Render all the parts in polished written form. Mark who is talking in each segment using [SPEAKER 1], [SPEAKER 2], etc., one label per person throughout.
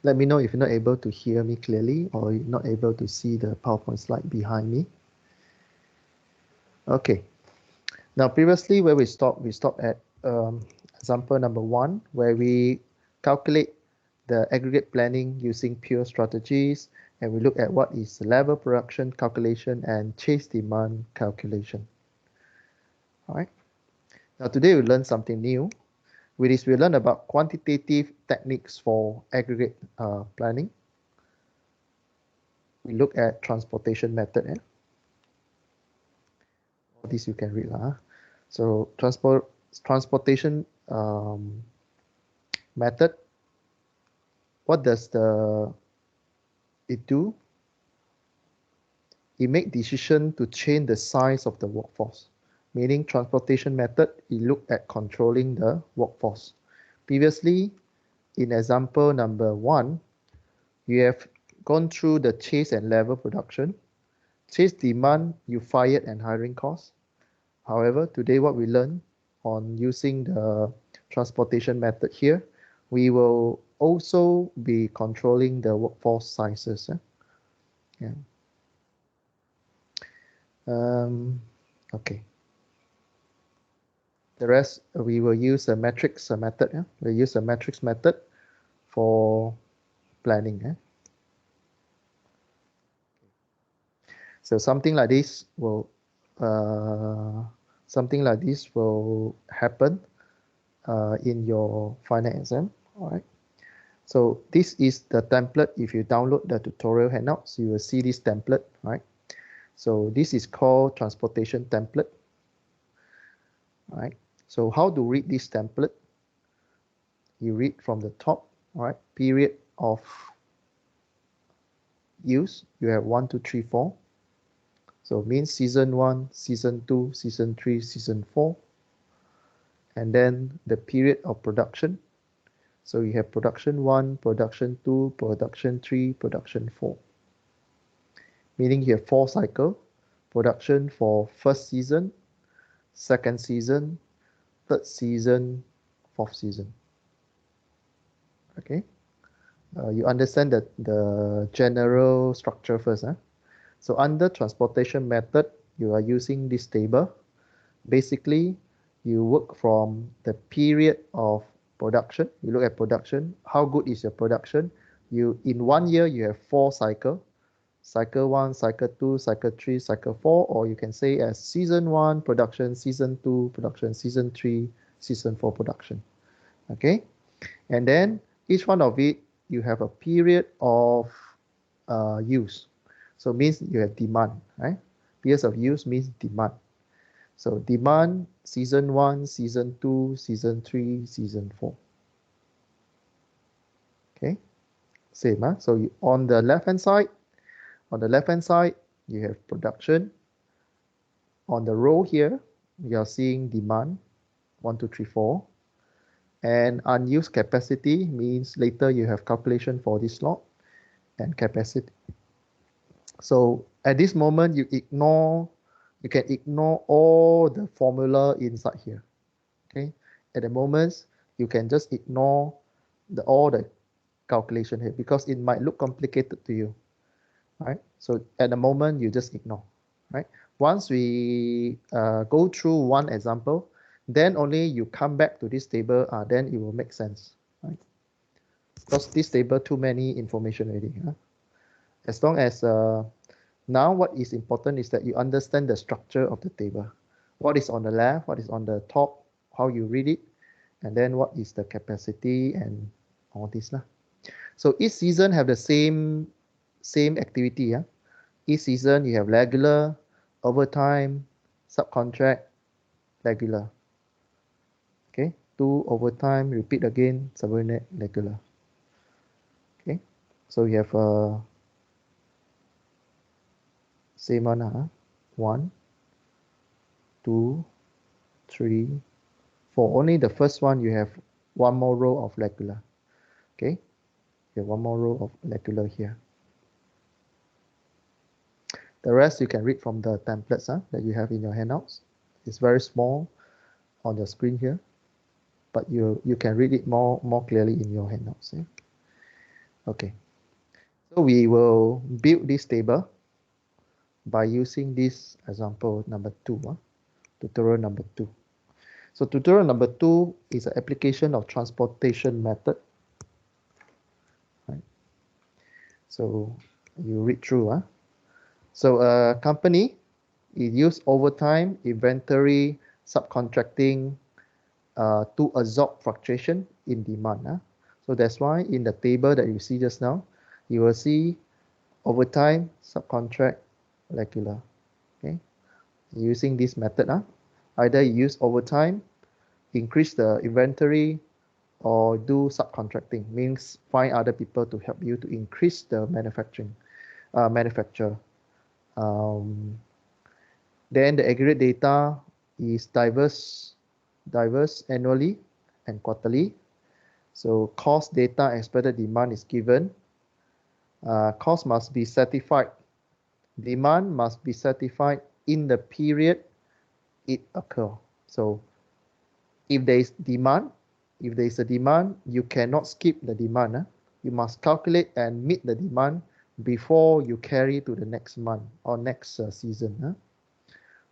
[SPEAKER 1] Let me know if you're not able to hear me clearly or you're not able to see the PowerPoint slide behind me. Okay. Now, previously where we stopped at example number 1, where we calculate the aggregate planning using pure strategies, and we look at what is level production calculation and chase demand calculation. All right. Now, today we learn something new. With this, we learn about quantitative techniques for aggregate planning. We look at transportation method. All this you can read. So transportation method. What does it do? It make decision to change the size of the workforce. Meaning transportation method, it look at controlling the workforce. Previously, in example number 1, you have gone through the chase and level production. Chase demand, you fired and hiring costs. However, today what we learn on using the transportation method here, we will also be controlling the workforce sizes. Yeah. Okay. The rest, we will use a matrix method. We'll use a matrix method for planning. So something like this will happen in your final exam. All right. So this is the template. If you download the tutorial handouts, you will see this template, right? So this is called transportation template. All right. So how to read this template? You read from the top, all right? Period of use, you have 1, 2, 3, 4. So it means season 1, season 2, season 3, season 4. And then the period of production. So you have production 1, production 2, production 3, production 4. Meaning you have 4 cycles. Production for first season, second season, third season, fourth season. Okay. You understand that the general structure first. So under transportation method, you are using this table. Basically, you work from the period of production. You look at production. How good is your production? In 1 year, you have 4 cycles. Cycle 1, cycle 2, cycle 3, cycle 4, or you can say as season 1 production, season 2 production, season 3, season 4 production. Okay, and then each one of it, you have a period of use. So it means you have demand, right? Periods of use means demand. So demand, season 1, season 2, season 3, season 4. Okay, same. So on the left-hand side, you have production. On the row here, you are seeing demand, 1, 2, 3, 4. And unused capacity means later you have calculation for this lot and capacity. So at this moment, you can ignore all the formula inside here. Okay. At the moment, you can just ignore all the calculation here because it might look complicated to you. Right. So at the moment, you just ignore. Right. Once we go through one example, then only you come back to this table, then it will make sense. Right? Because this table too many information already. As long as now what is important is that you understand the structure of the table. What is on the left, what is on the top, how you read it, and then what is the capacity and all this. So each season have the same activity. Each season you have regular, overtime, subcontract, regular. Okay, 2 overtime, repeat again, subordinate, regular. Okay, so you have same one. 1, 2, 3, 4. Only the first one you have one more row of regular. Okay, you have one more row of regular here. The rest you can read from the templates that you have in your handouts. It's very small on the screen here, but you can read it more clearly in your handouts. Okay, so we will build this table by using this example number 2, tutorial number 2. So tutorial number 2 is an application of transportation method. Right? So you read through. So a company, it use overtime, inventory, subcontracting to absorb fluctuation in demand. So that's why in the table that you see just now, you will see overtime, subcontract, regular. Okay, using this method, either you use overtime, increase the inventory, or do subcontracting, means find other people to help you to increase the manufacture. Then the aggregate data is diverse annually and quarterly. So cost data expected demand is given. Cost must be certified. Demand must be certified in the period it occurs. So if there is a demand, you cannot skip the demand. You must calculate and meet the demand before you carry to the next month or next season.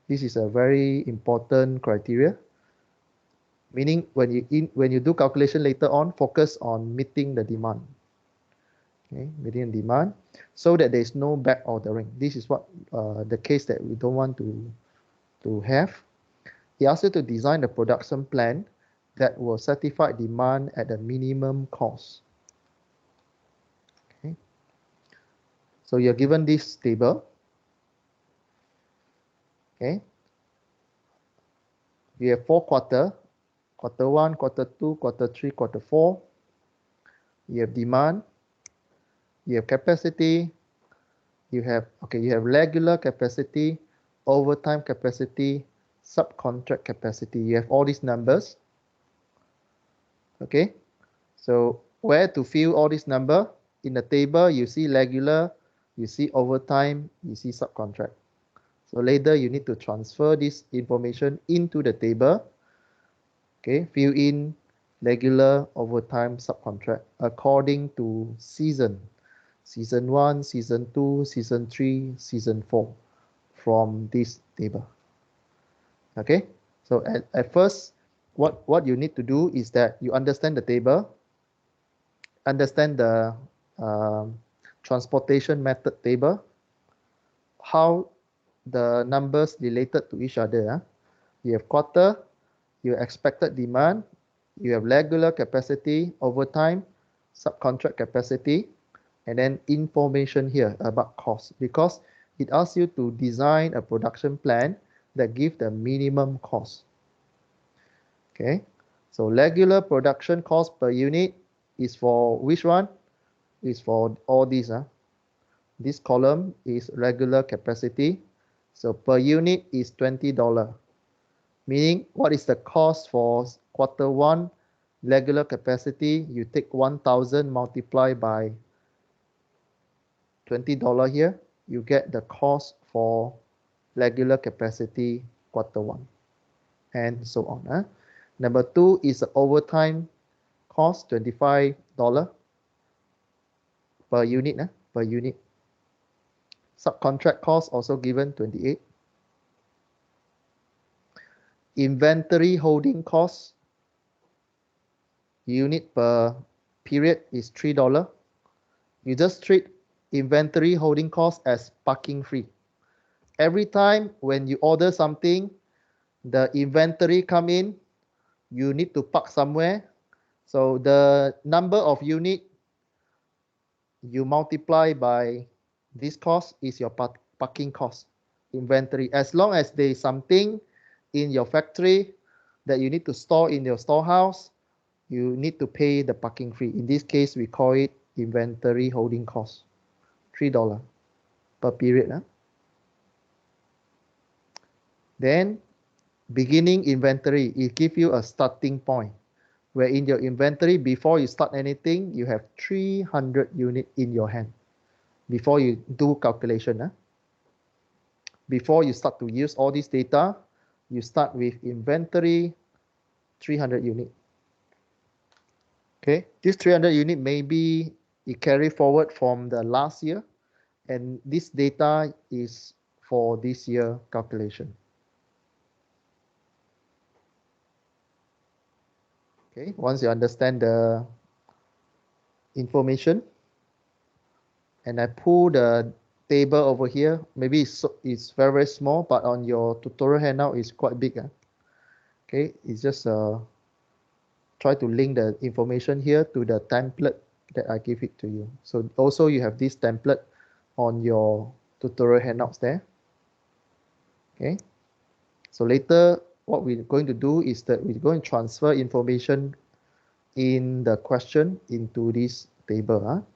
[SPEAKER 1] This is a very important criteria. Meaning when you do calculation later on, focus on meeting the demand. Okay, meeting the demand, so that there is no back ordering. This is what the case that we don't want to have. He asks you to design a production plan that will satisfy demand at a minimum cost. Okay. So you're given this table. Okay. We have 4 quarters. Quarter 1, quarter 2, quarter 3, quarter 4. You have demand. You have capacity. You have regular capacity, overtime capacity, subcontract capacity. You have all these numbers. Okay. So where to fill all these numbers? In the table, you see regular, you see overtime, you see subcontract. So later you need to transfer this information into the table. Okay, fill in regular, overtime, subcontract according to season. Season 1, Season 2, Season 3, Season 4 from this table. Okay, so at first, what you need to do is that you understand the table, understand the transportation method table, how the numbers related to each other. You have quarter, you have expected demand, you have regular capacity, overtime, subcontract capacity, and then information here about cost, because it asks you to design a production plan that gives the minimum cost. Okay, so regular production cost per unit is for which one? Is for all these. This column is regular capacity. So per unit is $20. Meaning, what is the cost for quarter 1 regular capacity? You take 1,000 multiplied by $20 here. You get the cost for regular capacity quarter 1. And so on. Number 2 is the overtime cost, $25 per unit. Per unit. Subcontract cost also given 28. Inventory holding cost unit per period is $3. You just treat inventory holding cost as parking free. Every time when you order something, the inventory come in, you need to park somewhere. So the number of unit you multiply by this cost is your parking cost, inventory. As long as there is something in your factory that you need to store in your storehouse, you need to pay the parking fee. In this case, we call it inventory holding cost, $3 per period. Then beginning inventory, it gives you a starting point, where in your inventory, before you start anything, you have 300 units in your hand before you do calculation. Before you start to use all this data, you start with inventory 300 unit. Okay, this 300 unit may be it carry forward from the last year, and this data is for this year calculation. Okay, once you understand the information, and I pull the table over here, maybe it's very, very small, but on your tutorial handout it's quite big. Okay, it's just try to link the information here to the template that I give it to you. So also you have this template on your tutorial handouts there. Okay, so later what we're going to do is that we're going to transfer information in the question into this table.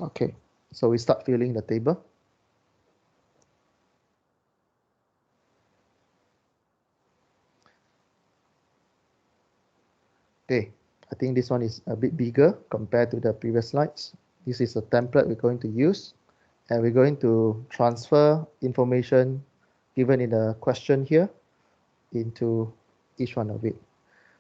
[SPEAKER 1] Okay, so we start filling the table. Okay, I think this one is a bit bigger compared to the previous slides. This is a template we're going to use, and we're going to transfer information given in the question here into each one of it.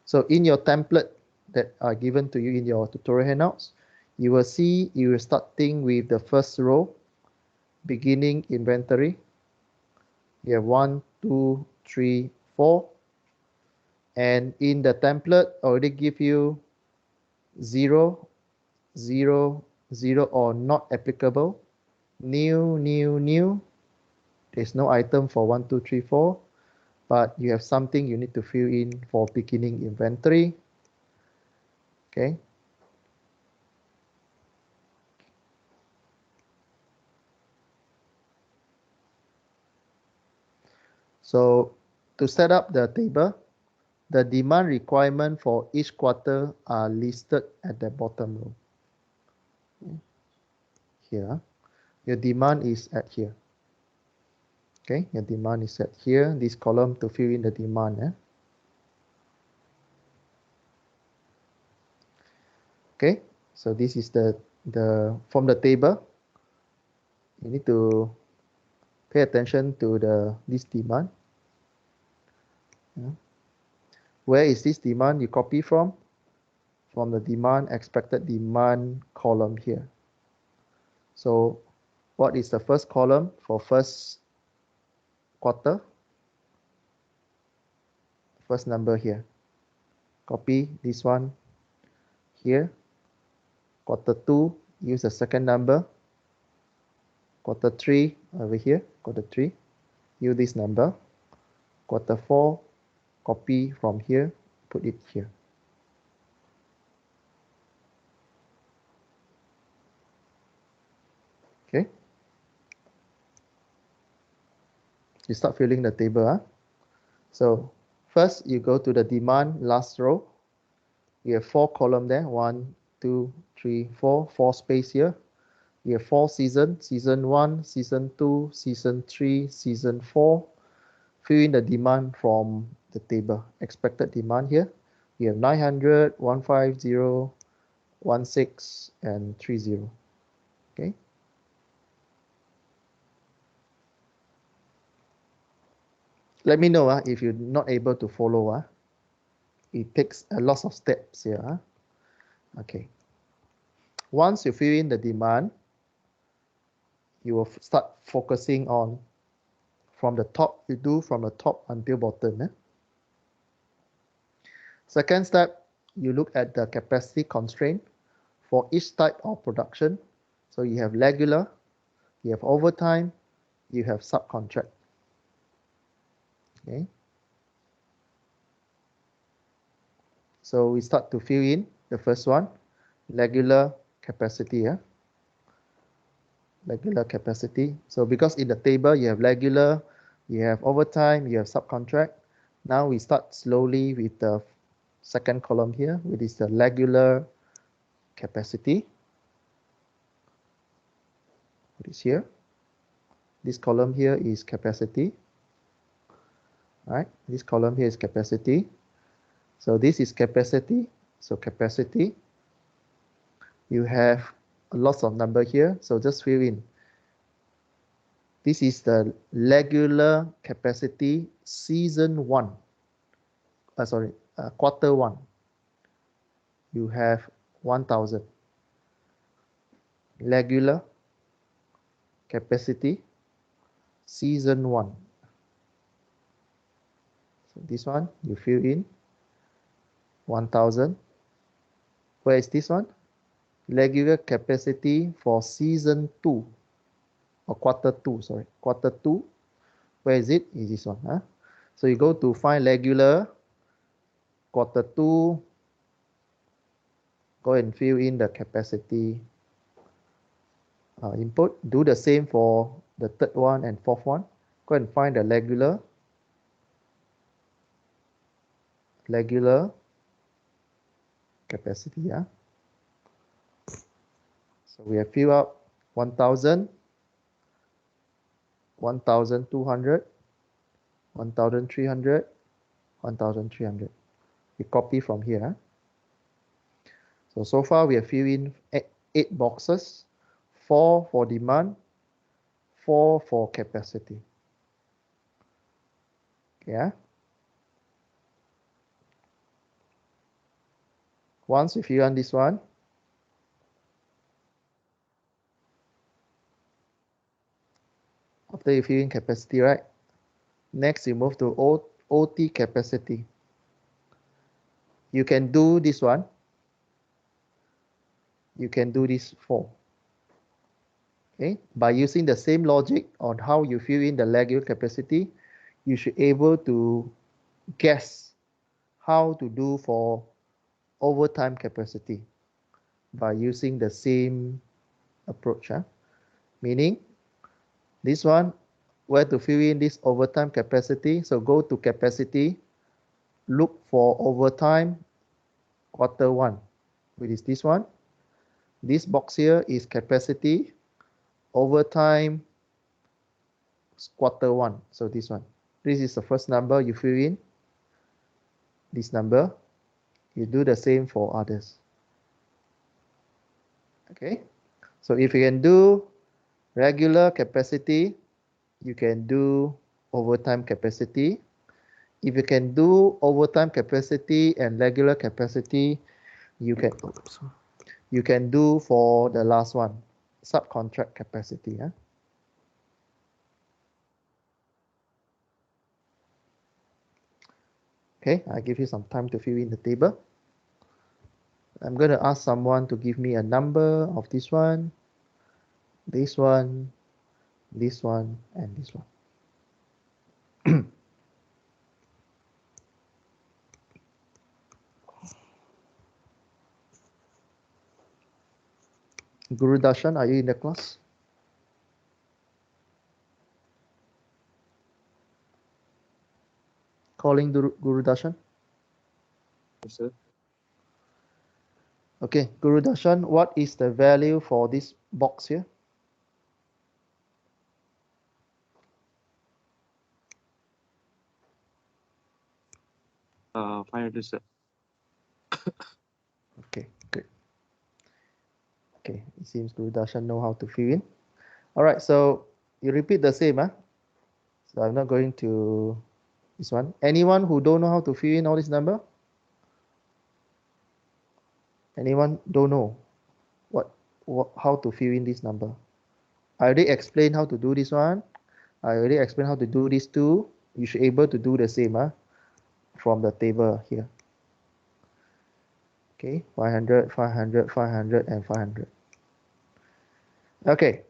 [SPEAKER 1] So in your template that are given to you in your tutorial handouts, you will see you will starting with the first row, beginning inventory. You have 1, 2, 3, 4. And in the template already give you 0, 0, 0 or not applicable, new, new, new. There's no item for 1, 2, 3, 4, but you have something you need to fill in for beginning inventory. Okay. So to set up the table, the demand requirement for each quarter are listed at the bottom row. Here, your demand is at here. Okay, your demand is at here, this column to fill in the demand. Okay, so this is the from the table. You need to pay attention to this demand. Where is this demand you copy from? From the demand, expected demand column here. So what is the first column for first quarter? First number here. Copy this one here. Quarter 2, use the second number. Quarter 3 over here, quarter 3, use this number. Quarter 4, copy from here, put it here. Okay. You start filling the table. So first you go to the demand last row. You have 4 columns there. 1, 2, 3, 4. 4 space here. You have 4 seasons. Season 1, Season 2, Season 3, Season 4. Fill in the demand from the table. Expected demand here. You have 900, 150, 16, and 30. Okay. Let me know if you're not able to follow. It takes a lot of steps here. Okay. Once you fill in the demand, you will start focusing on from the top. You do from the top until bottom. Second step, you look at the capacity constraint for each type of production. So you have regular, you have overtime, you have subcontract. Okay. So we start to fill in the first one, regular capacity. Regular capacity. So because in the table you have regular, you have overtime, you have subcontract. Now we start slowly with the second column here, which is the regular capacity. What is here? This column here is capacity. All right, this column here is capacity. So this is capacity. So capacity. You have lots of number here, so just fill in. This is the regular capacity season 1. Quarter 1. You have 1000. regular capacity season 1. So this one you fill in 1000. Where is this one? Regular capacity for season 2 or quarter 2, sorry, quarter 2. Where is it? Is this one, huh? So you go to find regular quarter 2, go and fill in the capacity input. Do the same for the third one and fourth one. Go and find the regular capacity. Yeah. So we have filled up 1000, 1200, 1300, 1300. We copy from here. Huh? So far we have filled in 8 boxes, 4 for demand, 4 for capacity. Yeah. Once you fill in this one, after you fill in capacity, right? Next you move to OT capacity. You can do this one. You can do this 4. Okay, by using the same logic on how you fill in the regular capacity, you should be able to guess how to do for overtime capacity by using the same approach. Huh? Meaning, this one, where to fill in this overtime capacity. So go to capacity, look for overtime quarter 1, which is this one. This box here is capacity overtime quarter 1. So this one. This is the first number you fill in. This number. You do the same for others. Okay. So if you can do regular capacity, you can do overtime capacity. If you can do overtime capacity and regular capacity, you can do for the last one, subcontract capacity. Yeah? Okay, I give you some time to fill in the table. I'm going to ask someone to give me a number of this one, this one, this one, and this one. Guru Darshan, are you in the class? Calling Guru Darshan?
[SPEAKER 2] Yes, sir.
[SPEAKER 1] Okay, Guru Darshan, what is the value for this box here?
[SPEAKER 2] Uh, 500, sir.
[SPEAKER 1] Okay, good. Okay, it seems Guru Darshan know how to fill in. All right, so you repeat the same. Huh? So I'm not going to this one. Anyone who don't know how to fill in all this number? Anyone don't know how to fill in this number? I already explained how to do this one. I already explained how to do this too. You should be able to do the same from the table here. Okay, 500, 500, 500, and 500. Okay,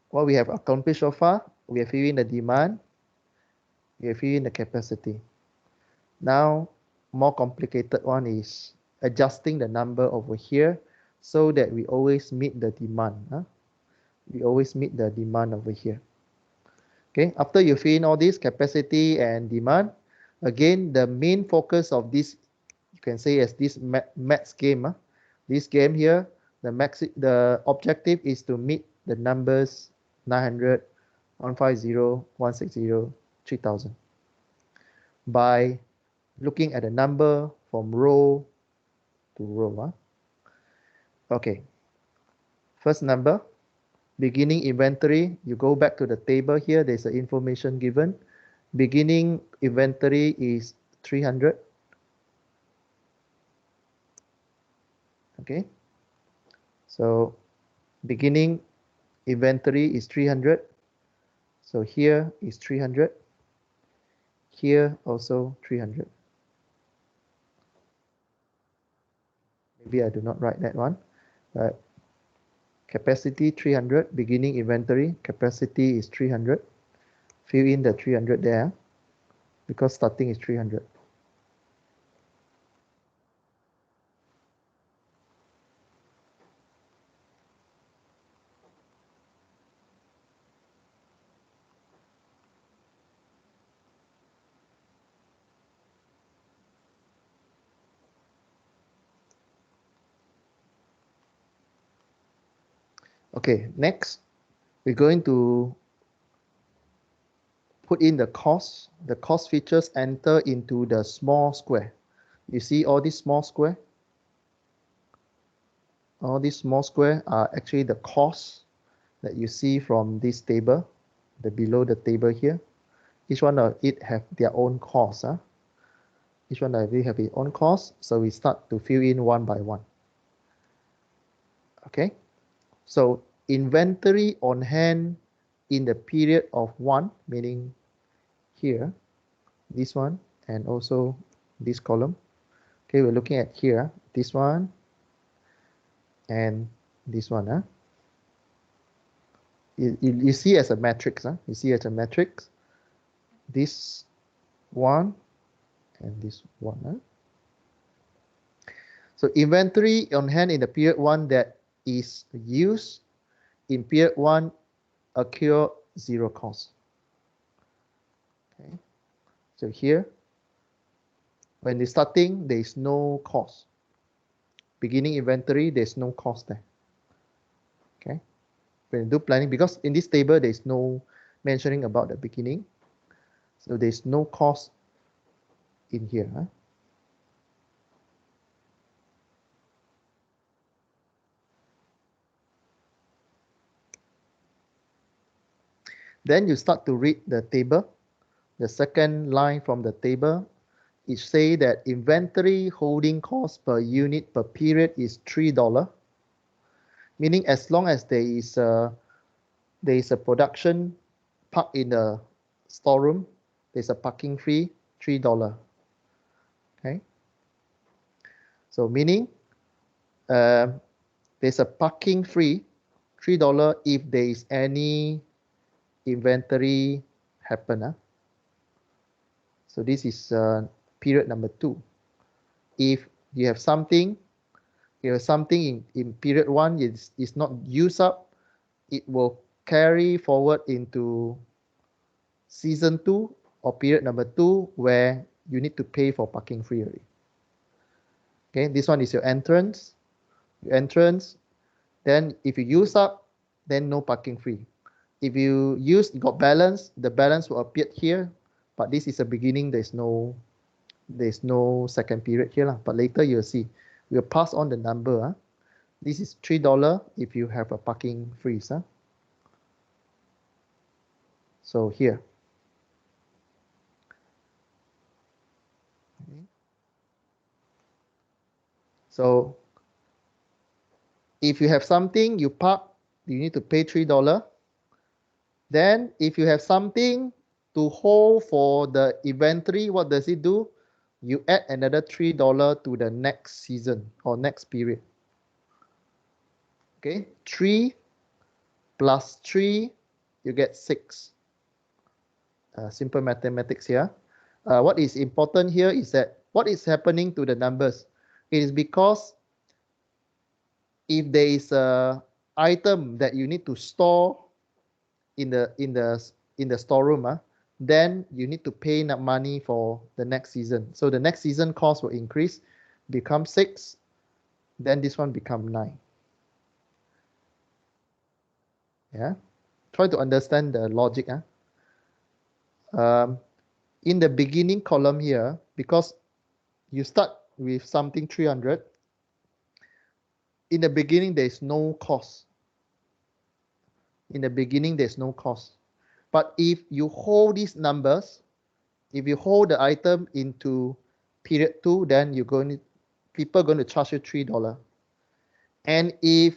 [SPEAKER 1] what we have accomplished so far, we have filled in the demand, we have filled in the capacity. Now, more complicated one is adjusting the number over here so that we always meet the demand. We always meet the demand over here. Okay, after you fill in all this capacity and demand, again, the main focus of this, you can say as this maths game. This game here, the objective is to meet the numbers 900, 150, 160, 3000 by looking at the number from row to row. Okay, first number, beginning inventory, you go back to the table here, there's the information given. Beginning inventory is 300. Okay, so beginning inventory is 300. So here is 300. Here also 300. Maybe I do not write that one. But capacity 300, beginning inventory, capacity is 300. Fill in the 300 there because starting is 300. Okay, next we're going to put in the cost. The cost features enter into the small square. You see all these small square? All these small square are actually the costs that you see from this table, the below the table here. Each one of it have their own cost. Each one of it have its own cost. So we start to fill in one by one. Okay, so inventory on hand in the period of 1, meaning here, this one, and also this column. Okay, we're looking at here, this one, and this one. You see as a matrix. You see as a matrix, this one and this one. So inventory on hand in the period 1 that is used in period 1 occur 0 cost. Okay, so here, when it's starting, there is no cost. Beginning inventory, there's no cost there. Okay, when you do planning, because in this table, there's no mentioning about the beginning. So there's no cost in here. Then you start to read the table. The second line from the table, it say that inventory holding cost per unit per period is $3. Meaning as long as there is a production park in the storeroom, there's a parking fee, $3. Okay. So meaning there's a parking fee, $3 if there is any inventory happen. So this is period number 2. If you have something, in period 1 is not used up, it will carry forward into season 2 or period number 2 where you need to pay for parking free already. Okay, this one is your entrance. Then if you use up, then no parking free. If you got balance, the balance will appear here, but this is a beginning, there's no second period here. But later you'll see, we'll pass on the number. This is $3 if you have a parking freeze. So here. So if you have something, you park, you need to pay $3. Then if you have something to hold for the inventory, what does it do? You add another $3 to the next season or next period. Okay, 3 plus 3, you get 6. Simple mathematics here. What is important here is that what is happening to the numbers? It is because if there is a item that you need to store in the storeroom, then you need to pay money for the next season. So the next season cost will increase, become 6, then this one become 9. Yeah, try to understand the logic. In the beginning column here, because you start with something 300, in the beginning there's no cost. In the beginning there's no cost. But if you hold these numbers, if you hold the item into period 2, then people are going to charge you $3. And if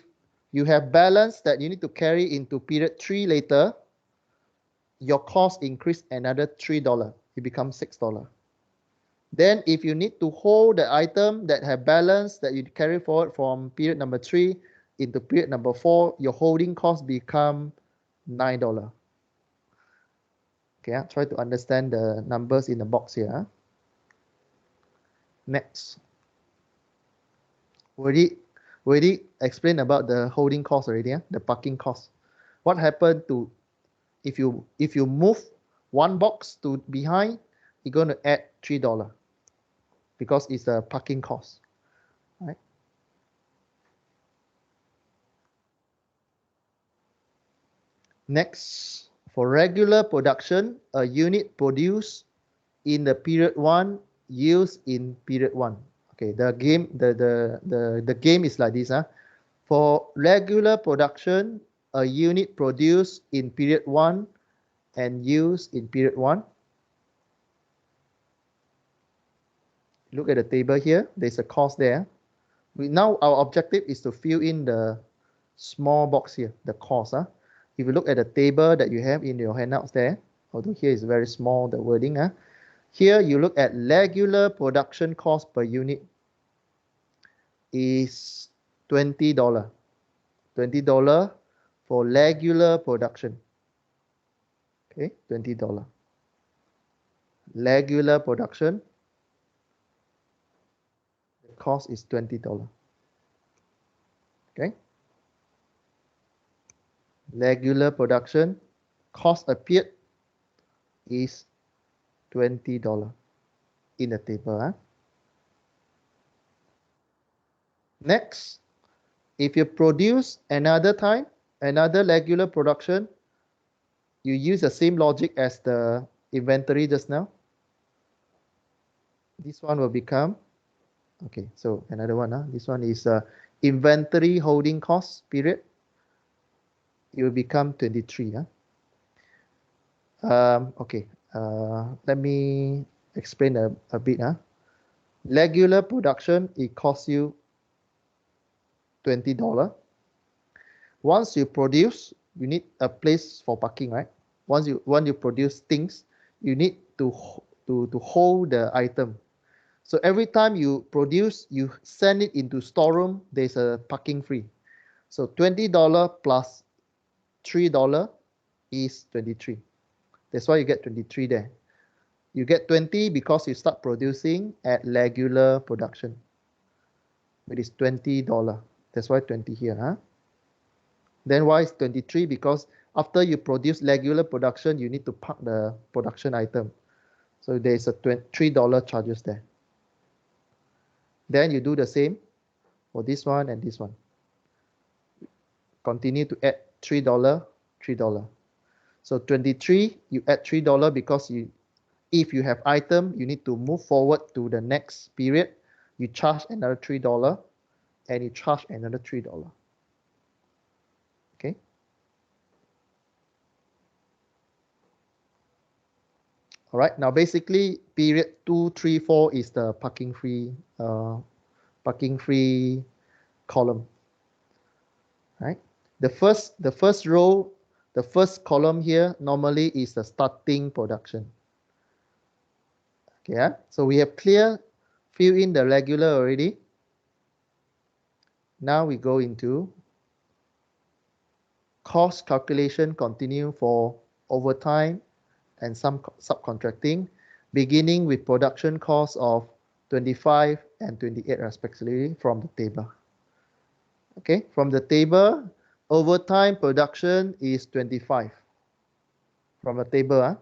[SPEAKER 1] you have balance that you need to carry into period 3 later, your cost increase another $3. It becomes $6. Then if you need to hold the item that have balance that you carry forward from period number 3 into period number 4, your holding cost become $9. Okay, try to understand the numbers in the box here. Next. Already explained about the holding cost already, the parking cost. What happened to if you move one box to behind, you're going to add $3 because it's a parking cost, right? Next, for regular production, a unit produced in the period 1 used in period 1. Okay, the game is like this. For regular production, a unit produced in period 1 and used in period 1. Look at the table here. There's a cost there. Now our objective is to fill in the small box here, the cost. If you look at the table that you have in your handouts there, although here is very small, the wording. Here you look at regular production cost per unit is $20. $20 for regular production. Okay, $20. Regular production, the cost is $20. Okay. Regular production, cost appeared is $20 in the table. Next, if you produce another time, another regular production, you use the same logic as the inventory just now. This one will become, okay, so another one. This one is inventory holding cost period. It will become 23. Okay, let me explain a bit. Regular production, it costs you $20. Once you produce, you need a place for parking, right? Once you produce things, you need to hold the item. So every time you produce, you send it into storeroom, there's a parking fee. So $20 plus $3 is 23. That's why you get 23 there. You get 20 because you start producing at regular production. It is $20. That's why 20 here. Then why is 23? Because after you produce regular production, you need to park the production item. So there's a $3 charges there. Then you do the same for this one and this one. Continue to add $3, $3. So 23, you add $3 because if you have item, you need to move forward to the next period. You charge another $3 and you charge another $3. Okay. All right. Now basically period 2, 3, 4 is the parking free column. Right. The first row, the first column here normally is the starting production. Okay. So we have fill in the regular already. Now we go into cost calculation, continue for overtime and some subcontracting, beginning with production cost of 25 and 28 respectively from the table. Okay, from the table, overtime production is 25. From the table,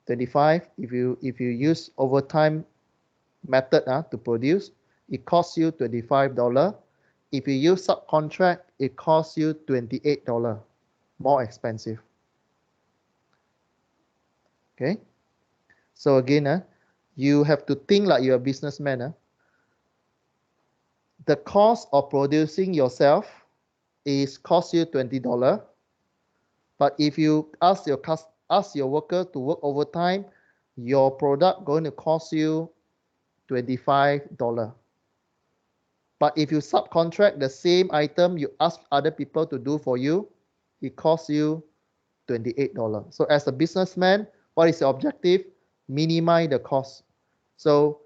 [SPEAKER 1] 25. If you use overtime method to produce, it costs you $25. If you use subcontract, it costs you $28, more expensive. Okay, so again, you have to think like you're a businessman. The cost of producing yourself is cost you $20, but if you ask your worker to work overtime, your product going to cost you $25. But if you subcontract the same item you ask other people to do for you, it costs you $28. So as a businessman, what is your objective? Minimize the cost. So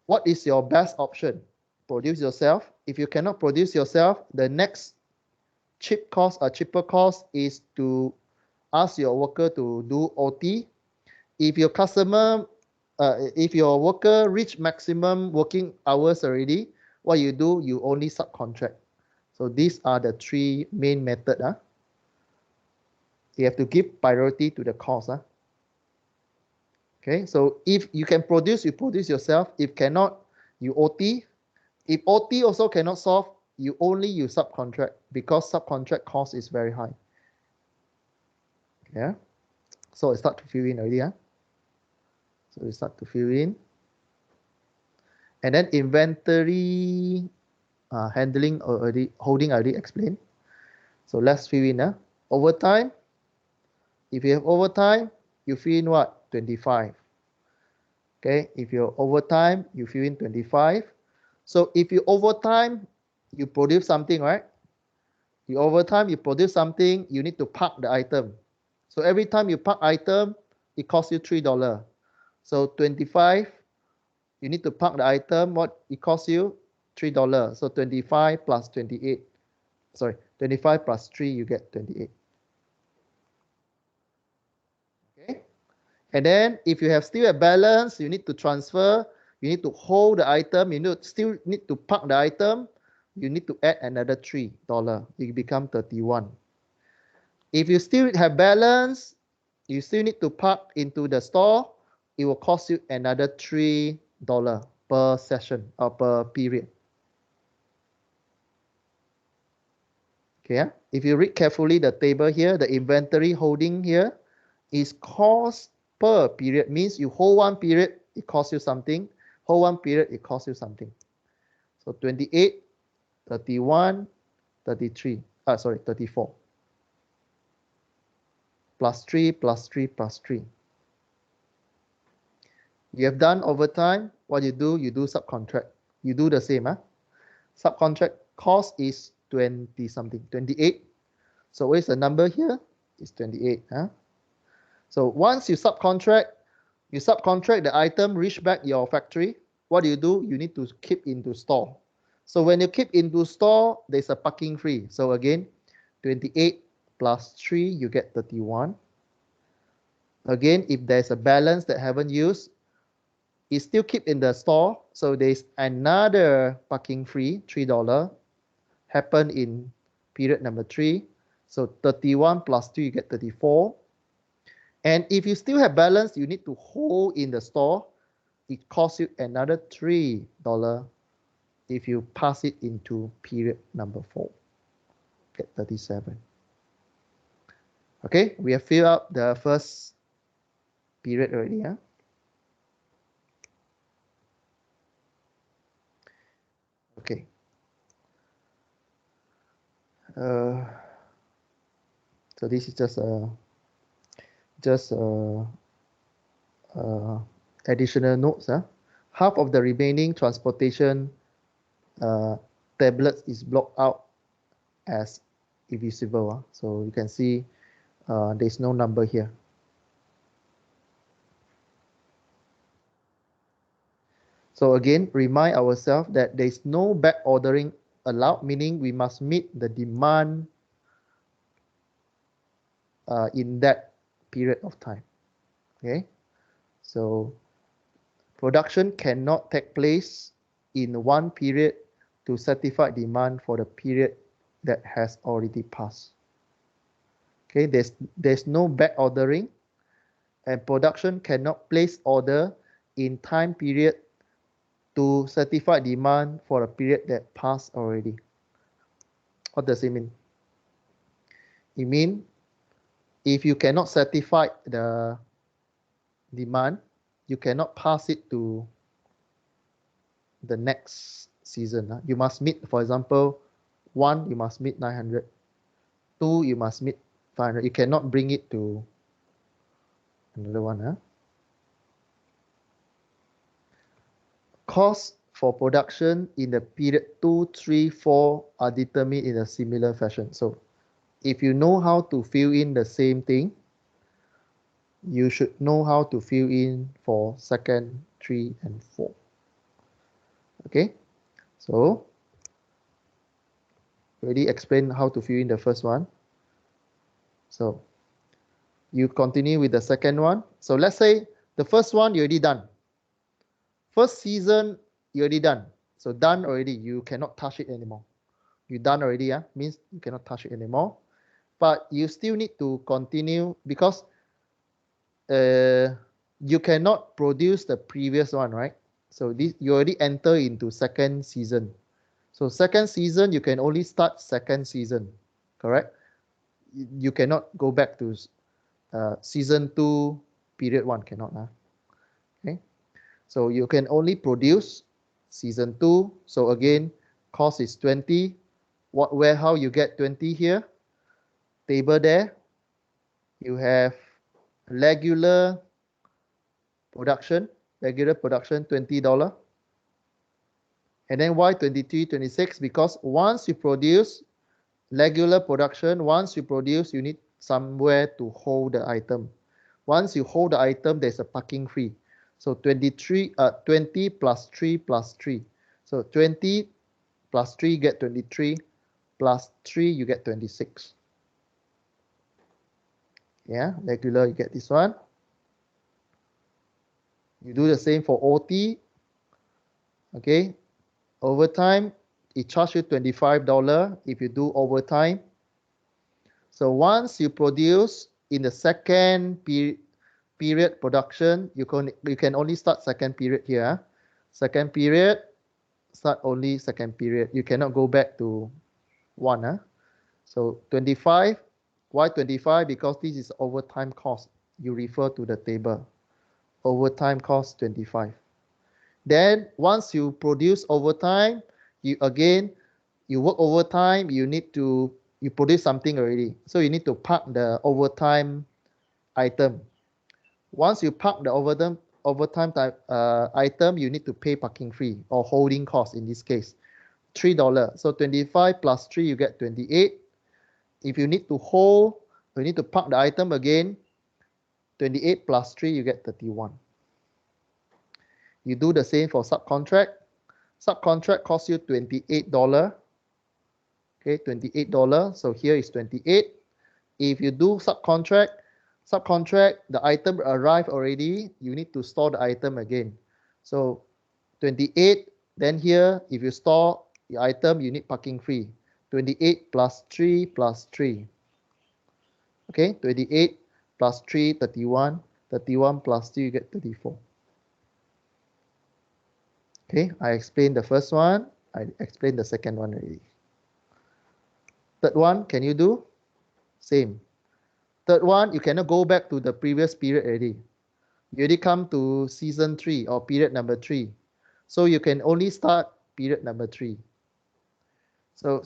[SPEAKER 1] what is your best option? Produce yourself. If you cannot produce yourself, the next cheap cost or cheaper cost is to ask your worker to do OT. If your if your worker reach maximum working hours already, what you do, you only subcontract. So these are the three main methods. You have to give priority to the cost. Okay, so if you can produce, you produce yourself. If cannot, you OT. If OT also cannot solve, you subcontract, because subcontract cost is very high. Yeah, so it start to fill in already. So we start to fill in. And then inventory handling holding I already explained. So let's fill in. Overtime. If you have overtime, you fill in what? 25. Okay, if you're overtime, you fill in 25. So if you overtime, you produce something, right? You overtime, you produce something, you need to park the item. So every time you park item, it costs you $3. So 25, you need to park the item, what it costs you? $3. So 25 plus 28. Sorry, 25 plus 3, you get 28. Okay. And then if you have still a balance, you need to transfer, you need to hold the item, still need to park the item, you need to add another $3. It become 31. If you still have balance, you still need to park into the store, it will cost you another $3 per session or per period. Okay, if you read carefully the table here, the inventory holding here is cost per period, means you hold one period, it costs you something, hold one period, it costs you something. So 28, 31, 33, 34. Plus 3, plus 3, plus 3. You have done overtime, what you do subcontract. You do the same. Subcontract cost is 20 something, 28. So where's the number here? It's 28. So once you subcontract the item, reach back your factory. What do? You need to keep into store. So when you keep into store, there's a parking fee. So again, 28 plus 3, you get 31. Again, if there's a balance that haven't used, it still keep in the store. So there's another parking fee, $3, happen in period number 3. So 31 plus 2, you get 34. And if you still have balance, you need to hold in the store. It costs you another $3 if you pass it into period number 4. Get 37. Okay, we have filled up the first period already. Okay. So this is just additional notes. Half of the remaining transportation tablets is blocked out as invisible. So you can see there's no number here. So again, remind ourselves that there's no back ordering allowed, meaning we must meet the demand in that period of time. Okay, so production cannot take place in one period to satisfy demand for the period that has already passed. Okay, there's no back ordering, and production cannot place order in time period to satisfy demand for a period that passed already. What does it mean? It means if you cannot satisfy the demand, you cannot pass it to the next season. You must meet, for example, 1, you must meet 900. 2, you must meet 500. You cannot bring it to another one. Cost for production in the period 2, 3, 4 are determined in a similar fashion. So if you know how to fill in the same thing, you should know how to fill in for second, 3, and 4. Okay, so already explained how to fill in the first one. So you continue with the second one. So let's say the first one you already done. First season you already done. So done already, you cannot touch it anymore. You done already, means you cannot touch it anymore. But you still need to continue because you cannot produce the previous one, right? So this you already enter into second season. So second season, you can only start second season, correct? You cannot go back to season 2, period 1, cannot. Okay, so you can only produce season 2. So again, cost is 20. How you get 20 here? Table there. You have regular production, $20. And then why 23, 26? Because once you produce regular production, you need somewhere to hold the item. Once you hold the item, there's a parking fee. So 20 plus 3 plus 3. So 20 plus 3 get 23, plus 3 you get 26. Yeah, regular you get this one. You do the same for OT. Okay, overtime, it charges you $25 if you do overtime. So once you produce in the second period production, you can only start second period here. Second period, start only second period. You cannot go back to 1. So 25. Why 25? Because this is overtime cost. You refer to the table. Overtime cost 25. Then once you produce overtime, you work overtime, you produce something already. So you need to park the overtime item. Once you park the overtime item, you need to pay parking fee or holding cost in this case, $3. So 25 plus 3, you get 28. If you need to park the item again, 28 plus 3, you get 31. You do the same for subcontract. Subcontract costs you $28. Okay, $28. So here is 28. If you do subcontract, the item arrived already, you need to store the item again. So 28, then here, if you store the item, you need parking fee. 28 plus 3 plus 3. Okay, 28 plus 3, 31. 31 plus 2, you get 34. Okay, I explained the first one. I explained the second one already. Third one, can you do? Same. Third one, you cannot go back to the previous period already. You already come to season 3 or period number 3. So you can only start period number 3. So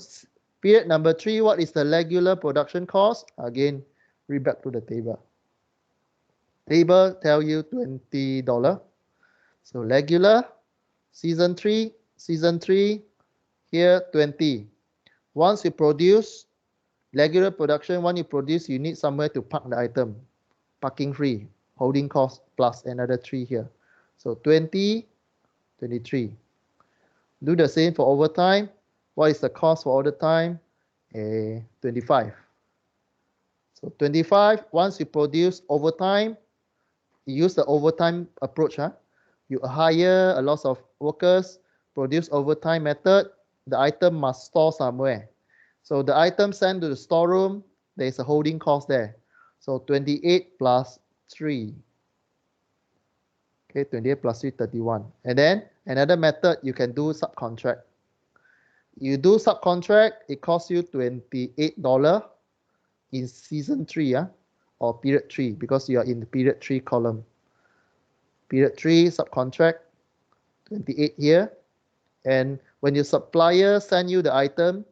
[SPEAKER 1] period number 3, what is the regular production cost? Again, read back to the table. Table tell you $20. So regular, season 3, here 20. Once you produce, regular production, when you produce, you need somewhere to park the item. Parking free, holding cost plus another 3 here. So 20, 23. Do the same for overtime. What is the cost for overtime? 25. So 25, once you produce overtime, you use the overtime approach. You hire a lot of workers, produce overtime method. The item must store somewhere. So the item sent to the storeroom, there is a holding cost there. So 28 plus 3. Okay, 28 plus 3, 31. And then another method, you can do subcontract. You do subcontract, it costs you $28 in season 3, or period 3, because you are in the period 3 column. Period 3, subcontract, 28 here. And when your supplier send you the item,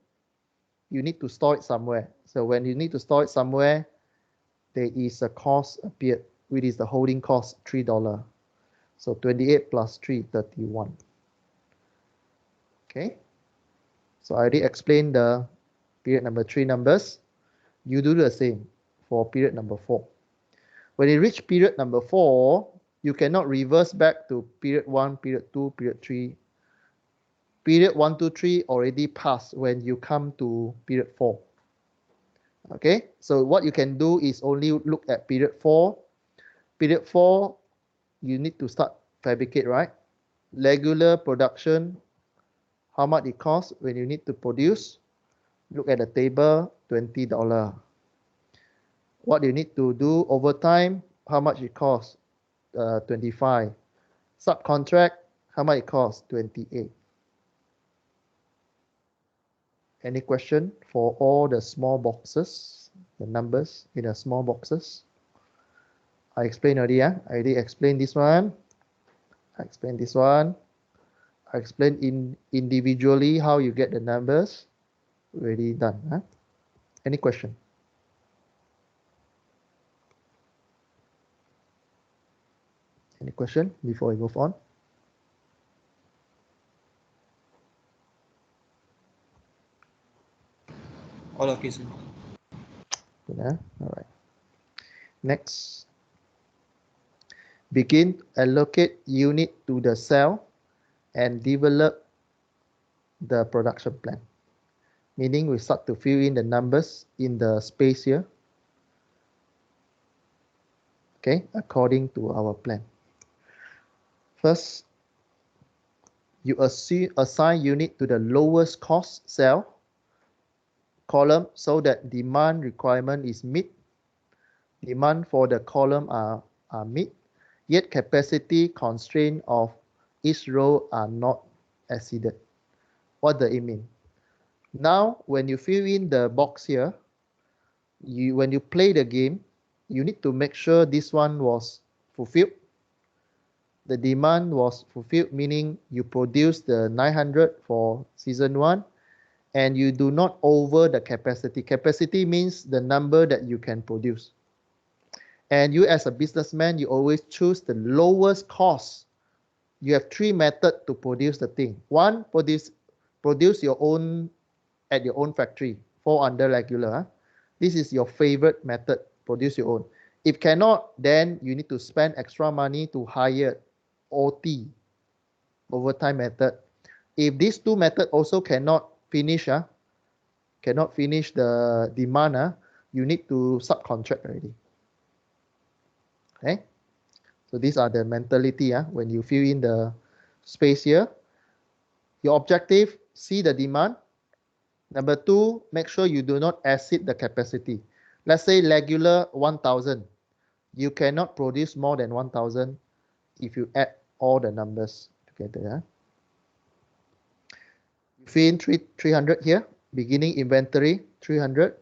[SPEAKER 1] you need to store it somewhere. So when you need to store it somewhere, there is a cost appeared, which is the holding cost, $3. So 28 plus 3, 31. Okay, so I already explained the period number 3 numbers. You do the same for period number 4. When you reach period number 4, you cannot reverse back to period 1, period 2, period 3. Period 1, 2, 3 already passed when you come to period 4. Okay, so what you can do is only look at period 4. Period 4, you need to start fabricate, right? Regular production, how much it costs when you need to produce. Look at the table, $20. What you need to do overtime, how much it costs? 25. Subcontract, how much it costs? 28. Any question for all the small boxes, the numbers in the small boxes? I explained already, I already explained this one. I explained this one. I explained individually how you get the numbers. Already done. Any question? Any question before I move on?
[SPEAKER 2] All okay, sir.
[SPEAKER 1] Good, all right. Next, begin allocate unit to the cell and develop the production plan. Meaning we start to fill in the numbers in the space here. Okay, according to our plan. First, you assign unit to the lowest cost cell column so that demand requirement is met. Demand for the column are met, yet capacity constraint of each row are not exceeded. What does it mean? Now, when you fill in the box here, when you play the game, you need to make sure this one was fulfilled. The demand was fulfilled, meaning you produce the 900 for season 1 and you do not over the capacity. Capacity means the number that you can produce. And you as a businessman, you always choose the lowest cost. You have 3 methods to produce the thing. 1, produce your own at your own factory, fall under regular. This is your favorite method, produce your own. If cannot, then you need to spend extra money to hire OT, overtime method. If these 2 methods also cannot finish the demand, you need to subcontract already. Okay, so these are the mentality when you fill in the space here. Your objective, see the demand. Number 2, make sure you do not exceed the capacity. Let's say regular 1,000. You cannot produce more than 1,000 if you add all the numbers together. You fill in 300 here. Beginning inventory 300.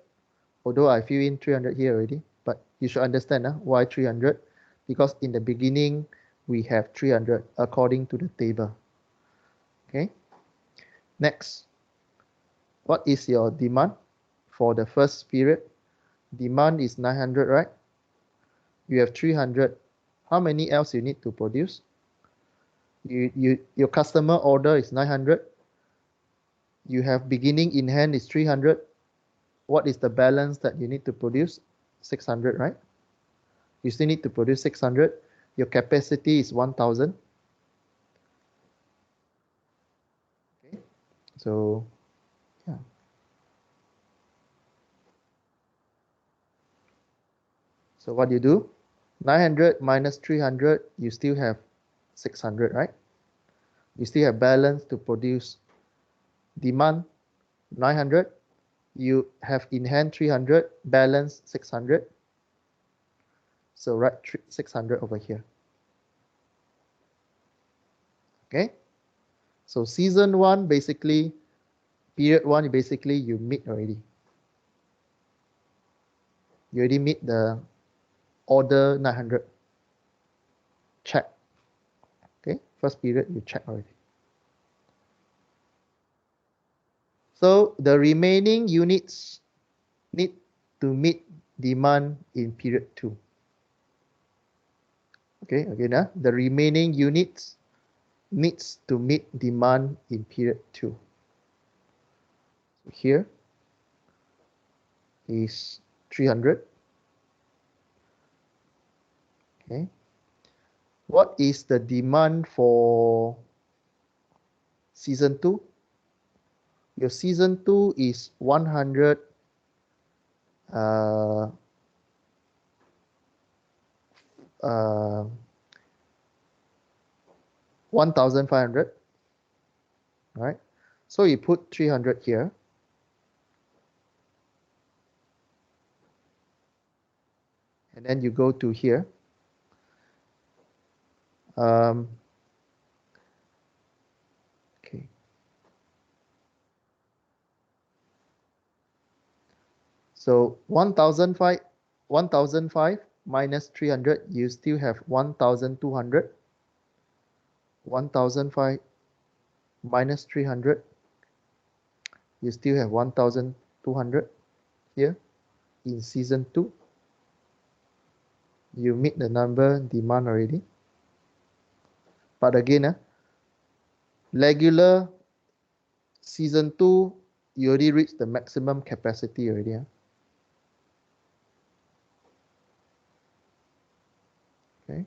[SPEAKER 1] Although I fill in 300 here already, but you should understand why 300. Because in the beginning we have 300 according to the table. Okay. Next. What is your demand for the first period? Demand is 900, right? You have 300. How many else you need to produce? Your customer order is 900. You have beginning in hand is 300. What is the balance that you need to produce? 600, right? You still need to produce 600. Your capacity is 1,000. Okay. So, yeah. So what do you do? 900 minus 300, you still have 600, right? You still have balance to produce. Demand 900, you have in hand 300, balance 600. So write 600 over here. Okay. So season 1, basically, period 1, basically you meet already. You already meet the order 900. Check. Okay. First period, you check already. So the remaining units need to meet demand in period 2. Okay, again, the remaining units needs to meet demand in period 2. So here is 300. Okay. What is the demand for season 2? Your season 2 is 100 1,500, right? So you put 300 here. And then you go to here. Okay. So 1,005 minus 300, you still have 1,200. 1,005 minus 300, you still have 1,200 here in season 2. You meet the number demand already. But again, regular season 2, you already reached the maximum capacity already. Okay.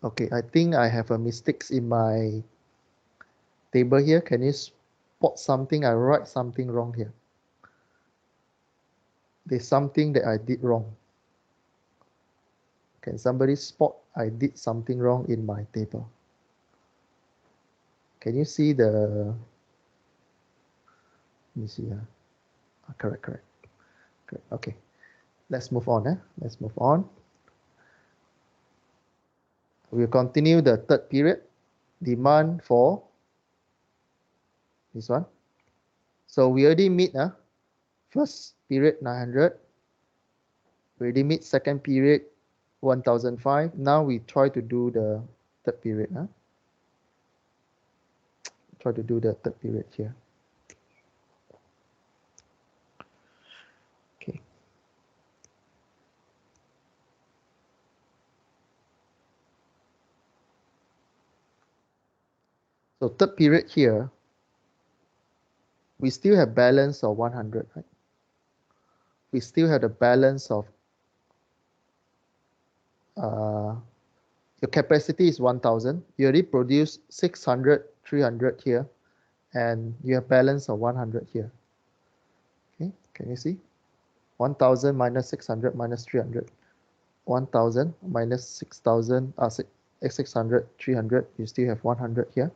[SPEAKER 1] Okay, I think I have a mistakes in my table here. Can you spot something? I write something wrong here. There's something that I did wrong. Can somebody spot I did something wrong in my table? Can you see the, let me see. Correct. Okay, let's move on. Let's move on. We'll continue the third period. Demand for this one. So we already meet first period 900. We already meet second period 1,005. Now we try to do the third period. Try to do the third period here. Okay. So third period here, we still have balance of 100, right? We still have the balance of your capacity is 1,000. You already produced 600, 300 here, and you have balance of 100 here. Okay, can you see? 1,000 minus 600 minus 300. 1,000 minus 6,000, 600, 300, you still have 100 here.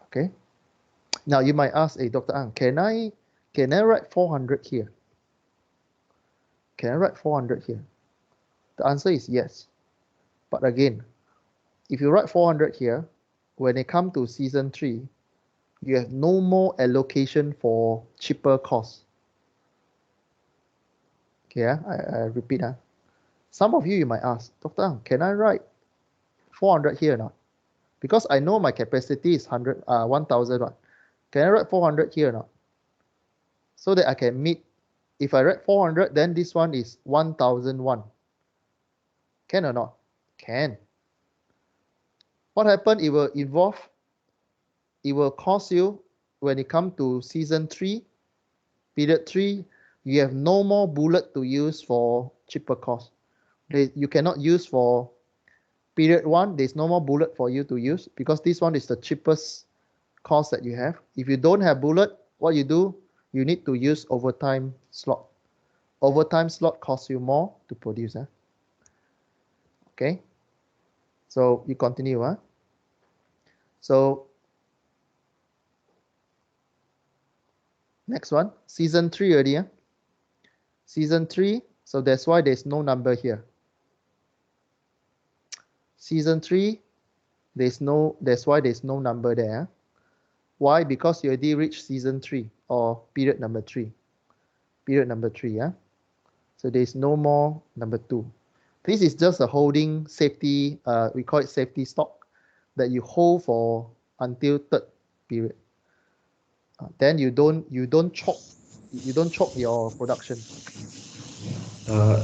[SPEAKER 1] Okay. Now you might ask, hey, Dr. Ang, can I write 400 here? Can I write 400 here? The answer is yes. But again, if you write 400 here, when it comes to season 3, you have no more allocation for cheaper costs. Okay, I repeat. Some of you might ask, Dr. Ang, can I write 400 here or not? Because I know my capacity is 1,000. Can I write 400 here or not? So that I can meet, if I write 400, then this one is 1,001. Can or not? Can. What happened? It will involve, it will cost you, when it comes to season 3, period 3, you have no more bullet to use for cheaper cost. You cannot use for period 1, there's no more bullet for you to use because this one is the cheapest cost that you have. If you don't have bullet, what you do, you need to use overtime slot. Overtime slot costs you more to produce. Okay, so you continue. So next one, season 3 already. Season 3, so that's why there's no number here. Season 3, that's why there's no number there. Why? Because you already reached season 3 or period number 3. Period number 3, so there's no more number 2. This is just a holding safety, we call it safety stock, that you hold for until third period. Then you don't choke your production.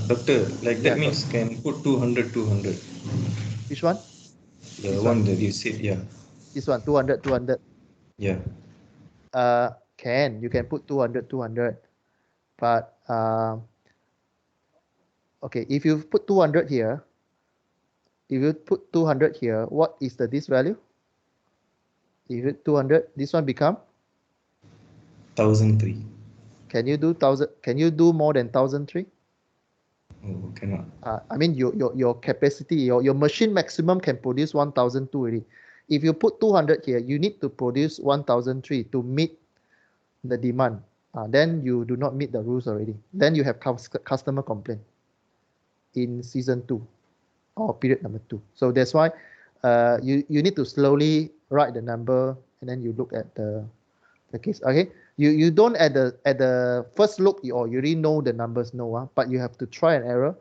[SPEAKER 2] Doctor, like
[SPEAKER 1] Yeah,
[SPEAKER 2] that means can put 200, 200.
[SPEAKER 1] which one?
[SPEAKER 2] The
[SPEAKER 1] This one.
[SPEAKER 2] one that you said, yeah.
[SPEAKER 1] This one, 200, 200.
[SPEAKER 2] Yeah.
[SPEAKER 1] You can put 200, 200. But okay, if you put 200 here, what is this value? If you 200, this one become,
[SPEAKER 2] 1003.
[SPEAKER 1] can you do 1000? Can you do more than 1003?
[SPEAKER 2] Oh, cannot.
[SPEAKER 1] I mean your capacity, your machine maximum can produce 1002 already. If you put 200 here, you need to produce 1003 to meet the demand. Then you do not meet the rules already. Then you have customer complaint in season 2 or period number 2. So that's why you need to slowly write the number and then you look at the case. Okay, you don't at the first look you already know the numbers, no, but you have to try and error.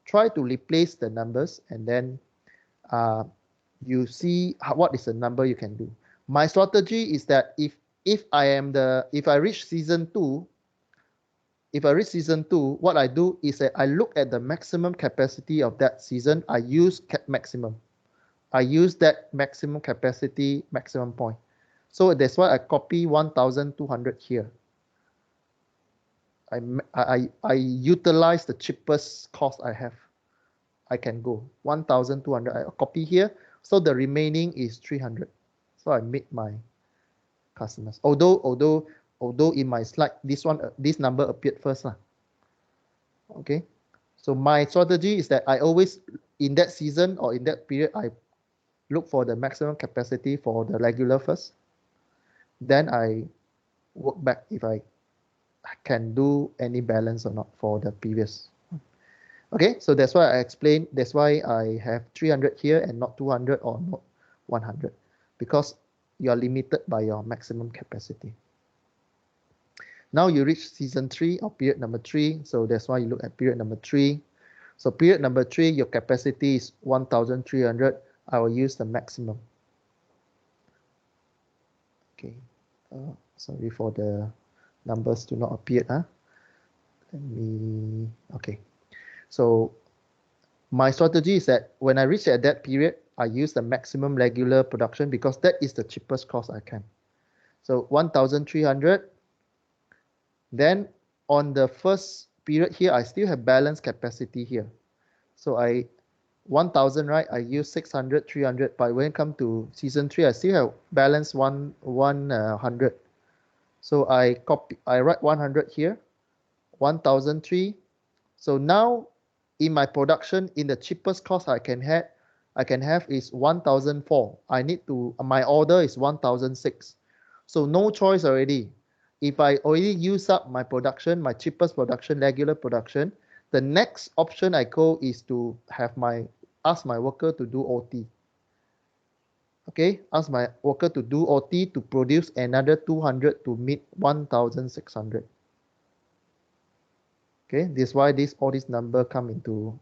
[SPEAKER 1] Try to replace the numbers and then you see what is the number you can do. My strategy is that if I reach season 2, what I do is that I look at the maximum capacity of that season. I use maximum. I use that maximum capacity, maximum point. So that's why I copy 1200 here. I utilize the cheapest cost I have. I can go 1200. I copy here. So the remaining is 300. So I meet my customers. Although in my slide this number appeared first lah. Okay, so my strategy is that I always in that season or in that period I look for the maximum capacity for the regular first. Then I work back if I can do any balance or not for the previous. Okay, so that's why I explained. That's why I have 300 here and not 200 or not 100, because you are limited by your maximum capacity. Now you reach season 3 or period number 3. So that's why you look at period number 3. So period number 3, your capacity is 1300. I will use the maximum. Okay, sorry for the numbers do not appear. Okay. So my strategy is that when I reach at that period, I use the maximum regular production because that is the cheapest cost I can. So 1300. Then on the first period here, I still have balanced capacity here. So 1000, right? I use 600, 300. But when it comes to season 3, I still have balance 100. So I write 100 here, 1003. So now in my production, in the cheapest cost I can have is 1004. My order is 1006. So no choice already. If I already use up my production, my cheapest production, regular production, the next option I go is to ask my worker to do OT. Okay, ask my worker to do OT to produce another 200 to meet 1600. Okay, this is why all these number come into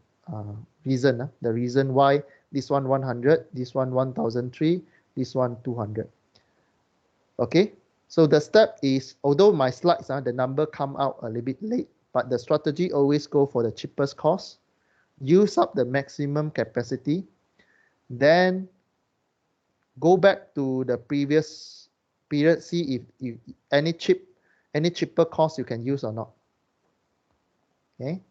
[SPEAKER 1] reason. The reason why this one 100, this one 1003, this one 200. Okay, so the step is, although my slides the number come out a little bit late, but the strategy always go for the cheapest cost, use up the maximum capacity, then go back to the previous period, see if any cheaper cost you can use or not. Okay,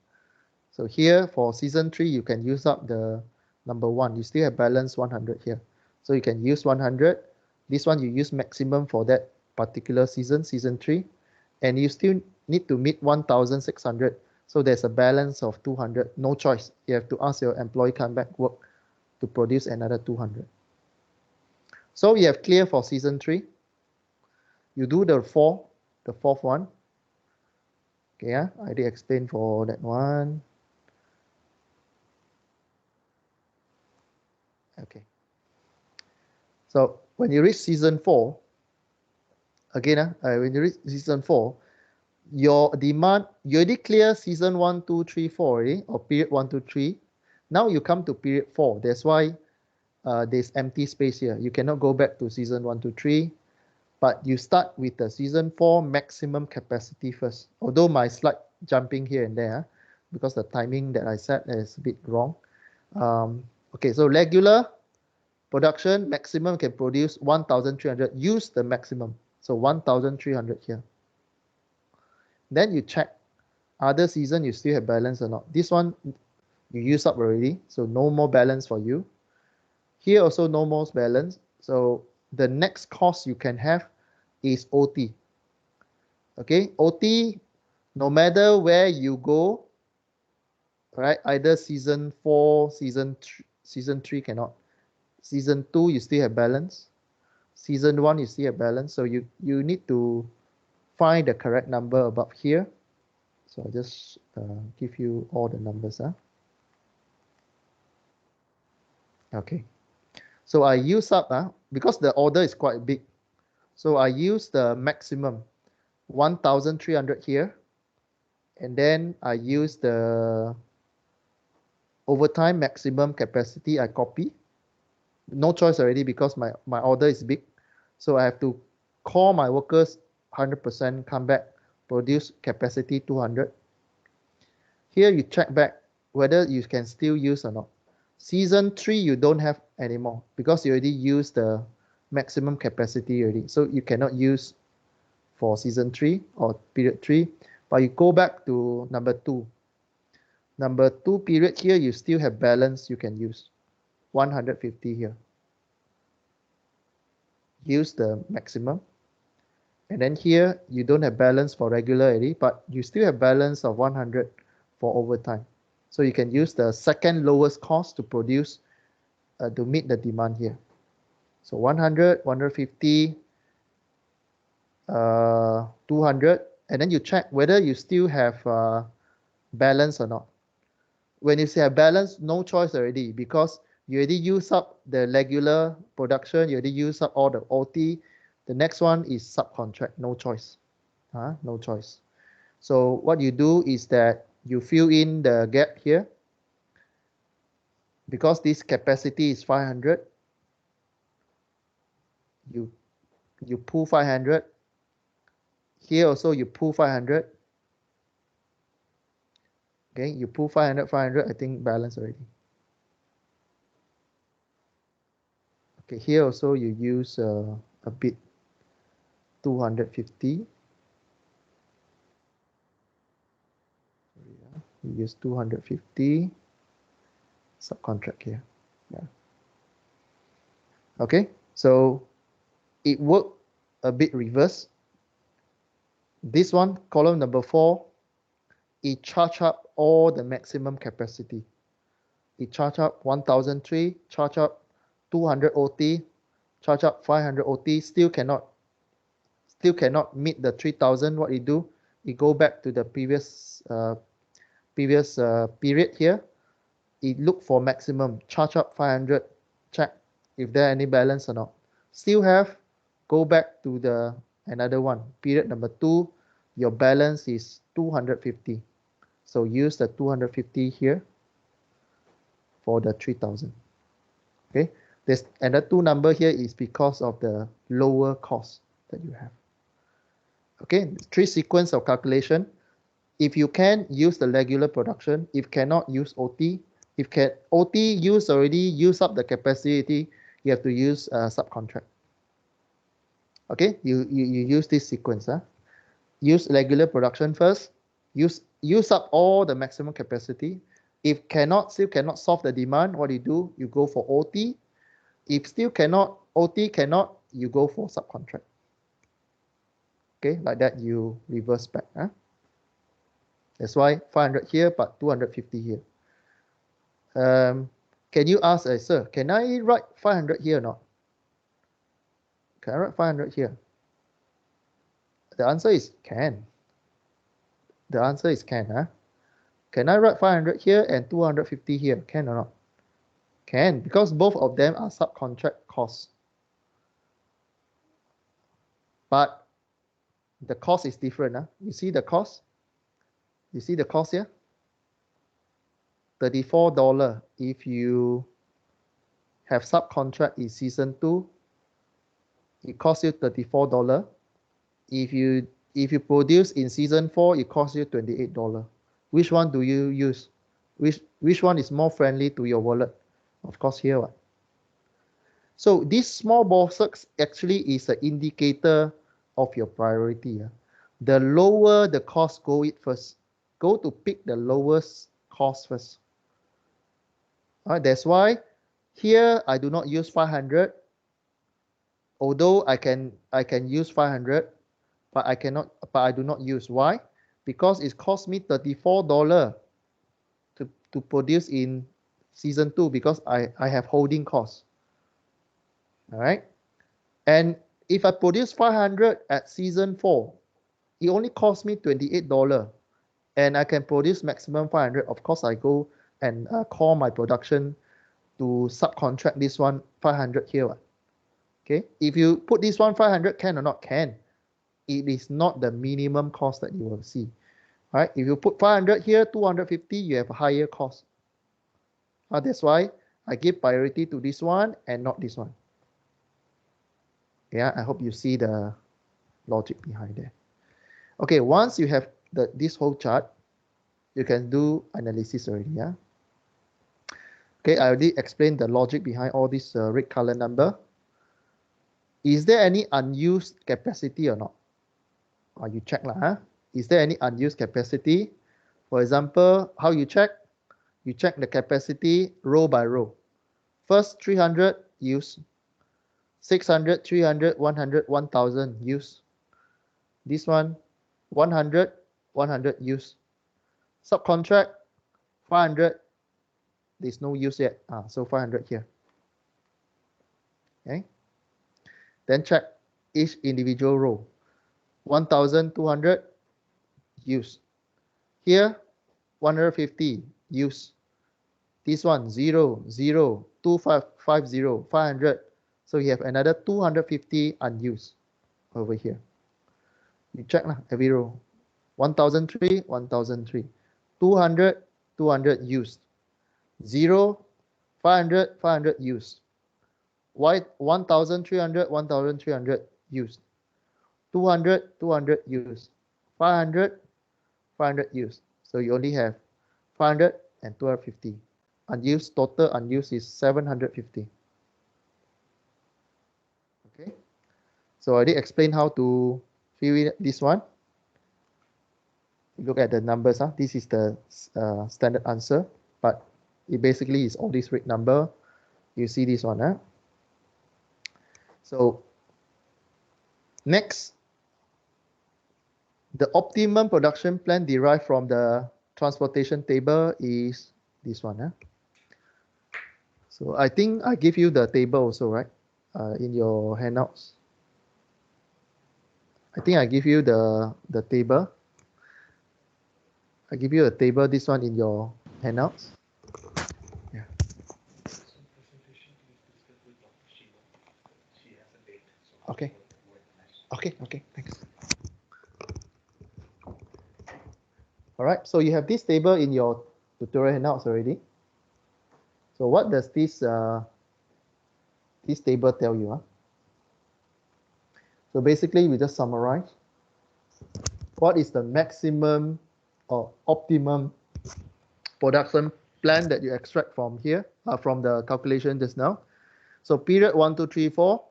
[SPEAKER 1] so here for season 3, you can use up the number 1. You still have balance 100 here. So you can use 100. This one you use maximum for that particular season 3. And you still need to meet 1600. So there's a balance of 200. No choice. You have to ask your employee come back work to produce another 200. So you have clear for season 3. You do the fourth one. Okay, I already explained for that one. Okay. So when you reach season 4, again, when you reach season 4, your demand, you already clear season 1, 2, 3, 4 already, or period 1, 2, 3. Now you come to period 4. That's why there's empty space here. You cannot go back to season 1, 2, 3. But you start with the season 4 maximum capacity first. Although my slide jumping here and there, because the timing that I set is a bit wrong. Okay, so regular production maximum can produce 1,300. Use the maximum. So 1,300 here. Then you check other season you still have balance or not. This one you use up already, so no more balance for you. Here also no more balance. So the next cost you can have is OT. Okay, OT, no matter where you go, right? Either season 4, season 3 cannot. Season 2 you still have balance. Season 1 you still have balance. So you need to find the correct number above here. So I'll just give you all the numbers. Okay. So I use up, because the order is quite big. So I use the maximum 1,300 here. And then I use the overtime maximum capacity. I copy. No choice already because my order is big. So I have to call my workers 100%, come back, produce capacity 200. Here you check back whether you can still use or not. Season 3 you don't have anymore because you already used the maximum capacity already. So you cannot use for season 3 or period 3, but you go back to number 2. Number 2 period here, you still have balance you can use. 150 here. Use the maximum. And then here, you don't have balance for regular already, but you still have balance of 100 for overtime. So you can use the second lowest cost to produce, to meet the demand here. So 100, 150, 200, and then you check whether you still have balance or not. When you say have balance, no choice already because you already use up the regular production, you already use up all the OT. The next one is subcontract, no choice. No choice. So what you do is that you fill in the gap here. Because this capacity is 500, you pull 500. Here also you pull 500. Okay, you pull 500, 500, I think balance already. Okay, here also you use a bit 250. You use 250 subcontract here. Yeah. Okay, so it worked a bit reverse. This one, column number 4, it charge up all the maximum capacity. It charge up 1,003, charge up 200 OT, charge up 500 OT, still cannot meet the 3,000. What it do? It go back to the previous period here. It look for maximum, charge up 500, check if there any balance or not. Still have, go back to the another one, period number 2, your balance is 250. So use the 250 here for the 3,000. Okay, there's another 2 number here is because of the lower cost that you have. Okay, 3 sequence of calculation. If you can, use the regular production. If cannot, use OT. If OT use already, use up the capacity, you have to use subcontract. Okay, you use this sequence. Use regular production first. Use up all the maximum capacity. If still cannot solve the demand, what you do? You go for OT. If still cannot, OT cannot, you go for subcontract. Okay, like that you reverse back. That's why 500 here, but 250 here. Can you ask, sir, can I write 500 here or not? Can I write 500 here? The answer is can. The answer is can. Can I write 500 here and 250 here? Can or not? Can, because both of them are subcontract costs. But the cost is different. You see the cost? You see the cost here? $34 if you have subcontract in season 2. it costs you $34. If you produce in season 4, it costs you $28. Which one do you use? Which one is more friendly to your wallet? Of course, here. What? So this small boxes actually is an indicator of your priority. The lower the cost, go it first. Go to pick the lowest cost first. That's why here I do not use 500. Although I can use 500, but I do not use. Why? Because it cost me $34 to produce in season 2 because I have holding costs. All right. And if I produce 500 at season 4, it only costs me $28 and I can produce maximum 500. Of course, I go and call my production to subcontract this one 500 here. Okay. If you put this one 500, can or not? Can. It is not the minimum cost that you will see. All right. If you put 500 here, 250, you have a higher cost. That's why I give priority to this one and not this one. Yeah, I hope you see the logic behind there. Okay, once you have this whole chart, you can do analysis already. Yeah. Okay, I already explained the logic behind all this red color number. Is there any unused capacity or not? You check lah. Huh? Is there any unused capacity? For example, how you check? You check the capacity row by row. First 300 use, 600, 300, 100, 1000 use. This one 100, 100 use. Subcontract 500. There's no use yet. So 500 here. Okay. Then check each individual row. 1200 use. Here 150 use. This one 0, 0, 2550, 500. So you have another 250 unused over here. You check every row. 1003, 1003. 200, 200 used. 0, 500, 500 used. 1300, 1300 used. 200, 200 used. 500, 500 used. So you only have 500 and 250. Unused, total unused is 750. Okay. So I already explained how to fill in this one. Look at the numbers. This is the standard answer, but it basically is all this red number. You see this one. So next, the optimum production plan derived from the transportation table is this one. So I think I give you the table also, right? In your handouts. I think I give you the table. I give you a table, this one in your handouts. Yeah. Okay. Okay, thanks. All right, so you have this table in your tutorial handouts already. So what does this table tell you? So basically, we just summarize. What is the maximum or optimum production plan that you extract from here, from the calculation just now? So period 1, 2, 3, 4,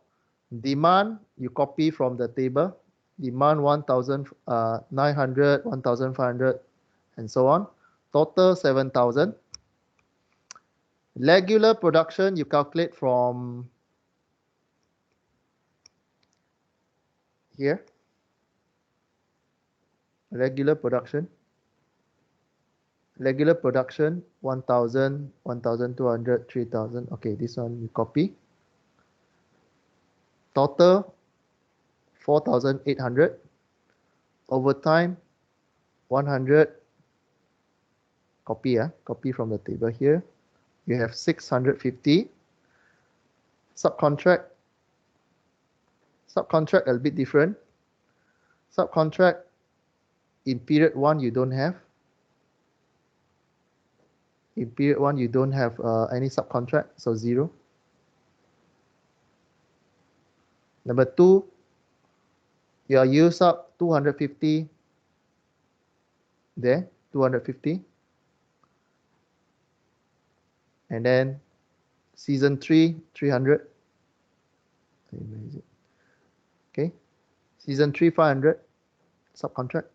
[SPEAKER 1] demand you copy from the table, demand 1,900, 1,500, and so on. Total 7,000. Regular production you calculate from here. Regular production 1,000, 1,200, 3,000. Okay, this one you copy. Total 4,800. Overtime 100. Copy from the table here. You have 650. Subcontract a bit different. Subcontract in period 1 you don't have. In period 1 you don't have any subcontract, so 0. Number 2, you use up 250 there, 250. And then season 3, 300. Okay. Season 3, 500 subcontract.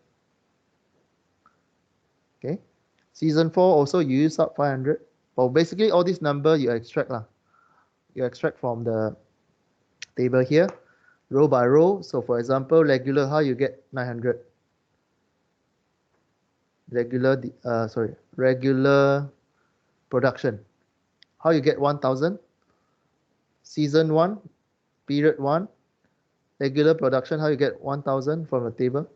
[SPEAKER 1] Okay. Season 4 also you use up 500. But basically all this number you extract lah. You extract from the table here, row by row. So for example, regular, how you get 900? Regular production. How you get 1000? Season 1, period 1, regular production, how you get 1000 from the table?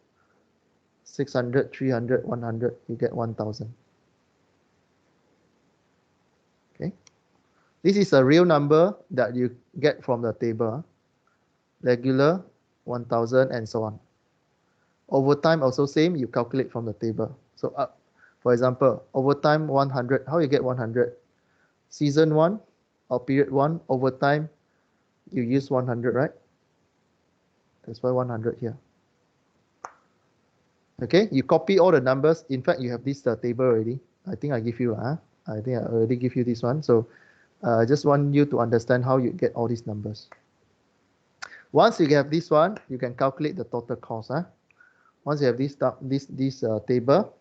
[SPEAKER 1] 600, 300, 100, you get 1000. Okay. This is a real number that you get from the table. Regular, 1000, and so on. Overtime also same, you calculate from the table. So for example, overtime 100, how you get 100? Season 1 or period 1, overtime, you use 100, right? That's why 100 here. Okay, you copy all the numbers. In fact, you have this table already. I think I give you, I think I already give you this one. So I just want you to understand how you get all these numbers. Once you have this one, you can calculate the total cost. Once you have this table,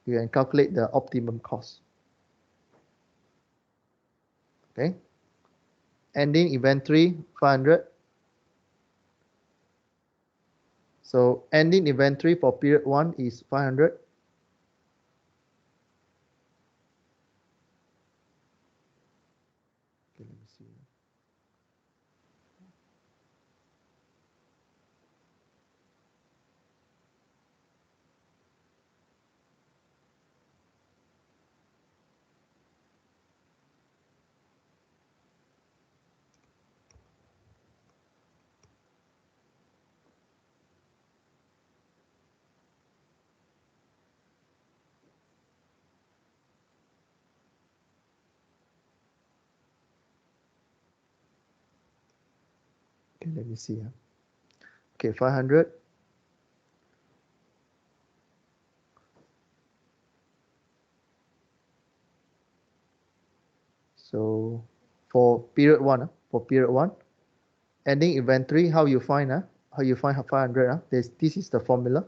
[SPEAKER 1] you can calculate the optimum cost. Okay. Ending inventory 500. So ending inventory for period 1 is 500. Okay, let me see. Okay, let me see. Okay, 500. So for period 1, ending inventory, how you find 500? This is the formula.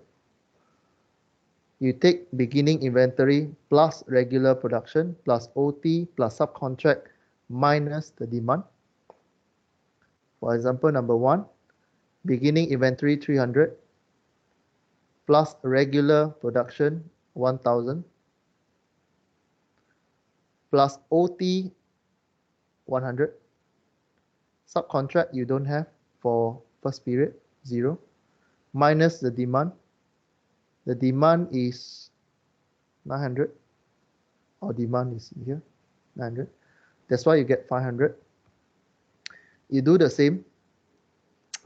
[SPEAKER 1] You take beginning inventory plus regular production plus OT plus subcontract minus the demand. For example, number 1, beginning inventory 300 plus regular production 1000 plus OT 100. Subcontract you don't have for first period, 0, minus the demand. The demand is 900, or demand is here, 900. That's why you get 500. You do the same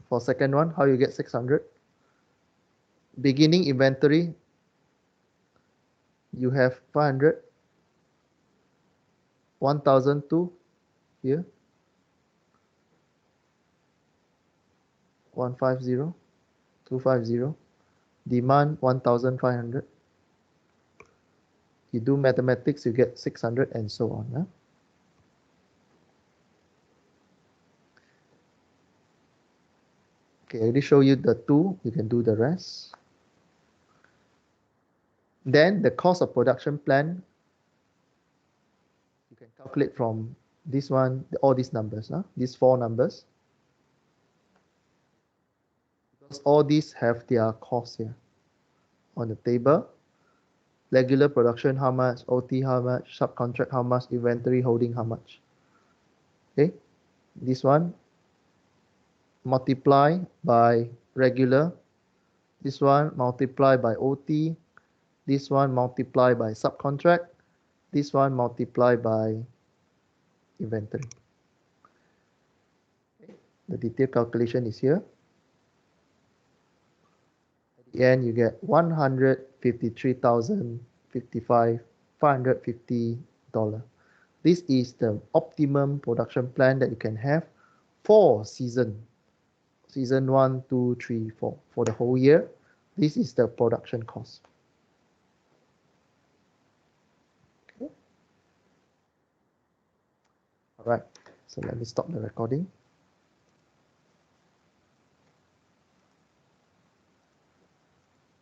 [SPEAKER 1] for second one, how you get 600. Beginning inventory, you have 500, 1002 here, 150, 250, demand 1500. You do mathematics, you get 600 and so on. Okay, I already show you the 2, you can do the rest. Then the cost of production plan, you can calculate from this one, all these numbers, these 4 numbers. Because all these have their cost here on the table. Regular production, how much? OT, how much? Subcontract, how much? Inventory holding, how much? Okay, this one multiply by regular. This one multiply by OT. This one multiply by subcontract. This one multiply by inventory. Okay. The detailed calculation is here. At the end, you get $153,055.550. This is the optimum production plan that you can have for season 1, 2, 3, 4 for the whole year. This is the production cost. Okay. All right, so let me stop the recording.